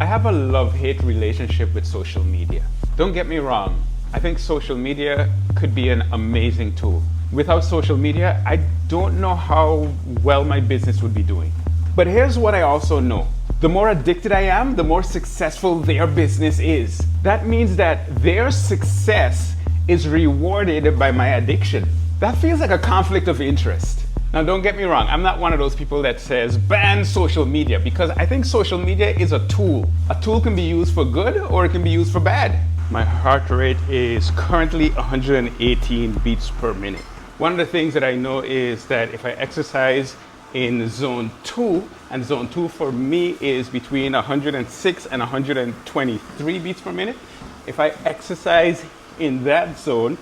I have a love-hate relationship with social media. Don't get me wrong, I think social media could be an amazing tool. Without social media, I don't know how well my business would be doing. But here's what I also know. The more addicted I am, the more successful their business is. That means that their success is rewarded by my addiction. That feels like a conflict of interest. Now, don't get me wrong, I'm not one of those people that says ban social media, because I think social media is a tool. A tool can be used for good or it can be used for bad. My heart rate is currently 118 beats per minute. One of the things that I know is that if I exercise in zone 2, and zone 2 for me is between 106 and 123 beats per minute, if I exercise in that zone,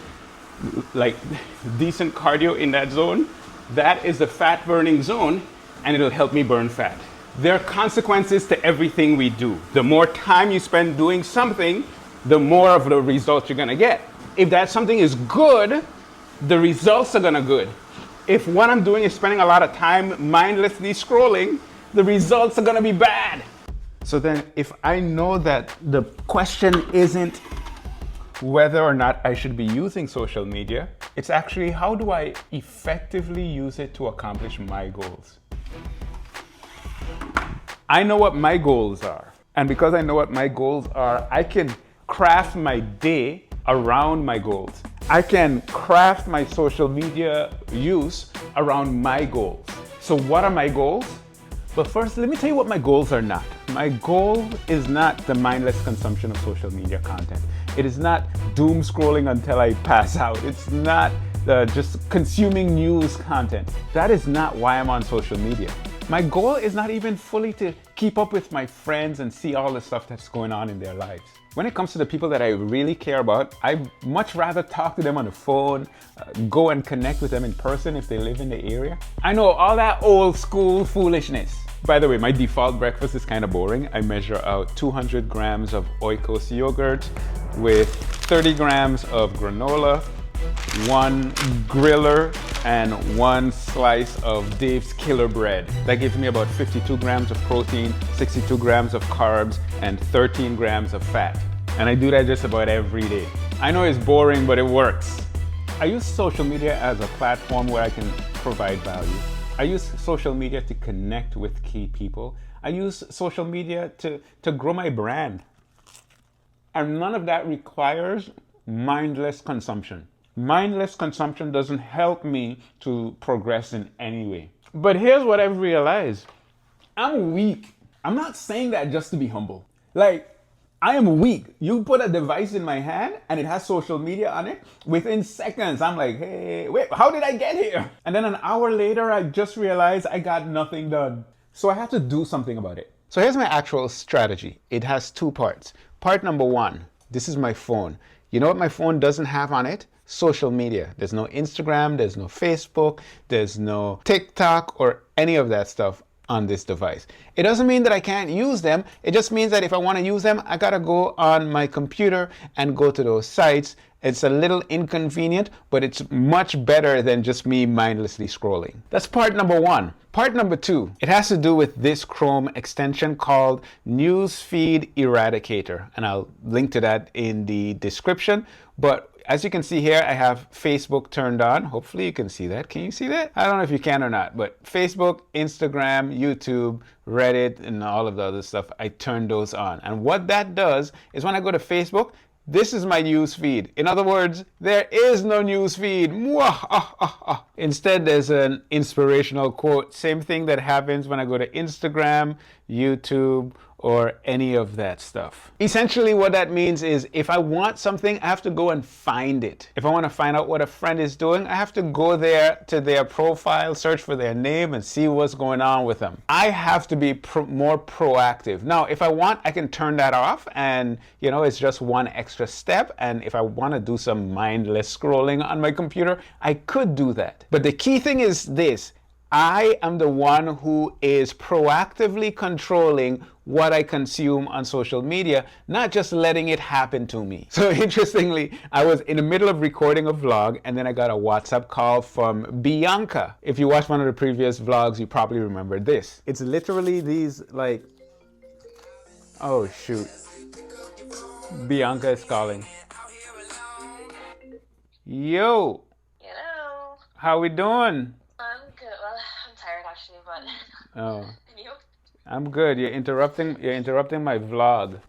like decent cardio in that zone, that is the fat burning zone, and it'll help me burn fat. There are consequences to everything we do. The more time you spend doing something, the more of the results you're gonna get. If that something is good, the results are gonna good. If what I'm doing is spending a lot of time mindlessly scrolling, the results are gonna be bad. So then if I know that the question isn't whether or not I should be using social media, it's actually how do I effectively use it to accomplish my goals. I know what my goals are. And because I know what my goals are, I can craft my day around my goals. I can craft my social media use around my goals. So what are my goals? But first, let me tell you what my goals are not. My goal is not the mindless consumption of social media content. It is not doom scrolling until I pass out. It's not just consuming news content. That is not why I'm on social media. My goal is not even fully to keep up with my friends and see all the stuff that's going on in their lives. When it comes to the people that I really care about, I'd much rather talk to them on the phone, go and connect with them in person if they live in the area. I know all that old school foolishness. By the way, my default breakfast is kind of boring. I measure out 200 grams of Oikos yogurt with 30 grams of granola, 1 griller, and 1 slice of Dave's Killer Bread. That gives me about 52 grams of protein, 62 grams of carbs, and 13 grams of fat. And I do that just about every day. I know it's boring, but it works. I use social media as a platform where I can provide value. I use social media to connect with key people. I use social media to grow my brand. And none of that requires mindless consumption. Mindless consumption doesn't help me to progress in any way. But here's what I've realized. I'm weak. I'm not saying that just to be humble. Like, I am weak. You put a device in my hand and it has social media on it. Within seconds, I'm like, hey, wait, how did I get here? And then an hour later, I just realized I got nothing done. So I have to do something about it. So here's my actual strategy. It has 2 parts. Part number 1, this is my phone. You know what my phone doesn't have on it? Social media. There's no Instagram, there's no Facebook, there's no TikTok or any of that stuff on this device. It doesn't mean that I can't use them. It just means that if I want to use them, I gotta go on my computer and go to those sites. It's a little inconvenient, but it's much better than just me mindlessly scrolling. That's part number 1. Part number 2, it has to do with this Chrome extension called Newsfeed Eradicator. And I'll link to that in the description. But as you can see here, I have Facebook turned on. Hopefully you can see that. Can you see that? I don't know if you can or not, but Facebook, Instagram, YouTube, Reddit, and all of the other stuff, I turn those on. And what that does is when I go to Facebook, this is my news feed. In other words, there is no news feed. Instead, there's an inspirational quote. Same thing that happens when I go to Instagram, YouTube, or any of that stuff. Essentially what that means is if I want something, I have to go and find it. If I want to find out what a friend is doing, I have to go there to their profile, search for their name, and see what's going on with them. I have to be more proactive. Now, if I want, I can turn that off and, you know, it's just one extra step. And if I want to do some mindless scrolling on my computer, I could do that. But the key thing is this. I am the one who is proactively controlling what I consume on social media, not just letting it happen to me. So interestingly, I was in the middle of recording a vlog and then I got a WhatsApp call from Bianca. If you watched one of the previous vlogs, you probably remember this. It's literally these like Oh shoot. Bianca is calling. Yo, Hello. how we doing? I'm good. Well, I'm tired actually, but Oh, and you? I'm good. You're interrupting my vlog.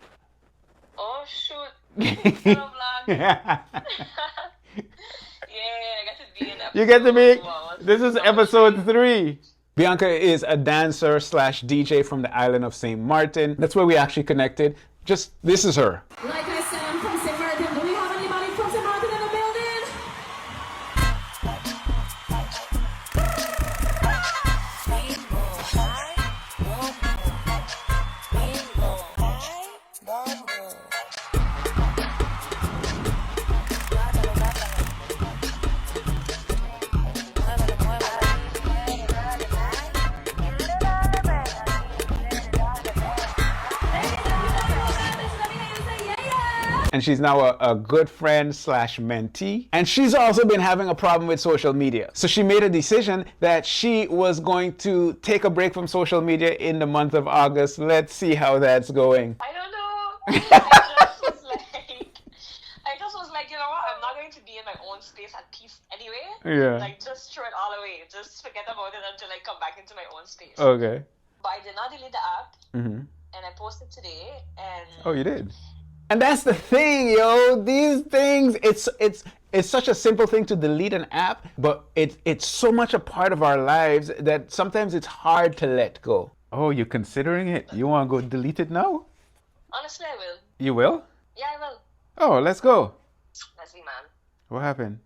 Oh shoot. Hello, vlog. Yeah, I got to be in You get to be. episode. Wow, This is number episode 3. 3. Bianca is a dancer slash DJ from the island of St. Martin. That's where we actually connected. Just this is her. Like I said, I'm from St. Martin. Do we have anybody from St. Martin in the building? And she's now a good friend slash mentee. And she's also been having a problem with social media. So she made a decision that she was going to take a break from social media in the month of August. Let's see how that's going. I don't know. I just was like, you know what? I'm not going to be in my own space at peace anyway. Yeah. Like, just throw it all away. Just forget about it until I come back into my own space. Okay. But I did not delete the app, Mm-hmm. and I posted today, and Oh, you did? And that's the thing, yo. These things, it's such a simple thing to delete an app, but it's so much a part of our lives that sometimes it's hard to let go. Oh, you're considering it? You want to go delete it now? honestly, I will. You will? Yeah, I will. Oh, let's go. Let's see, man. What happened?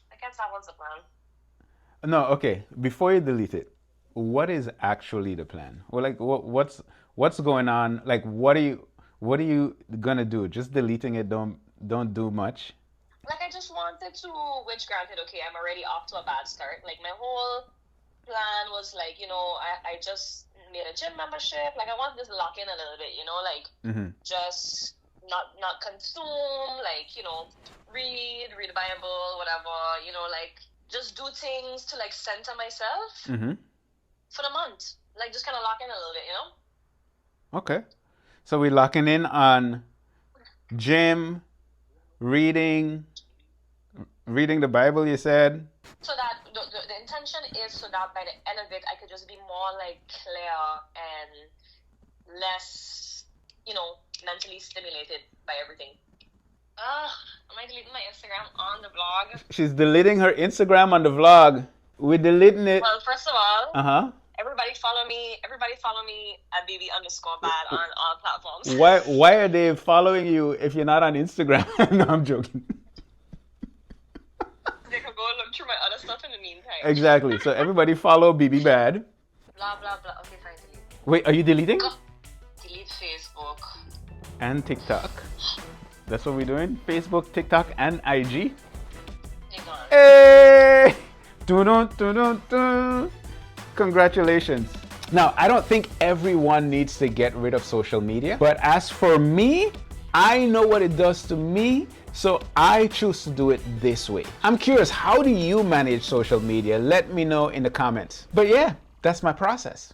I can't stop what's the plan. No, okay. Before you delete it, what is actually the plan? Well, like, what's going on? Like, what are you gonna do? Just deleting it don't do much. Like, I just wanted to, which granted, okay, I'm already off to a bad start. Like, my whole plan was like, you know, I just made a gym membership. Like, I wanted to just lock in a little bit, you know, like, Mm-hmm. just not consume, like, you know, read the Bible, whatever, you know, like, just do things to, like, center myself Mm-hmm. for the month. Like, just kind of lock in a little bit, you know? Okay. So we're locking in on gym, reading the Bible, you said? So that the intention is so that by the end of it, I could just be more like clear and less, you know, mentally stimulated by everything. Am I deleting my Instagram on the blog? She's deleting her Instagram on the vlog. We're deleting it. Well, first of all, Uh-huh. everybody follow me at baby_bad on all platforms. Why are they following you if you're not on Instagram? No, I'm joking. They could go look through my other stuff in the meantime. Exactly. So everybody follow BB Bad. Blah blah blah. Okay, fine. Delete. Wait, are you deleting? Delete Facebook. And TikTok. That's what we're doing? Facebook, TikTok, and IG. Hang on. Hey! Dun, dun, dun, dun. Congratulations. Now, I don't think everyone needs to get rid of social media, but as for me, I know what it does to me, so I choose to do it this way. I'm curious, how do you manage social media? Let me know in the comments. But yeah, that's my process.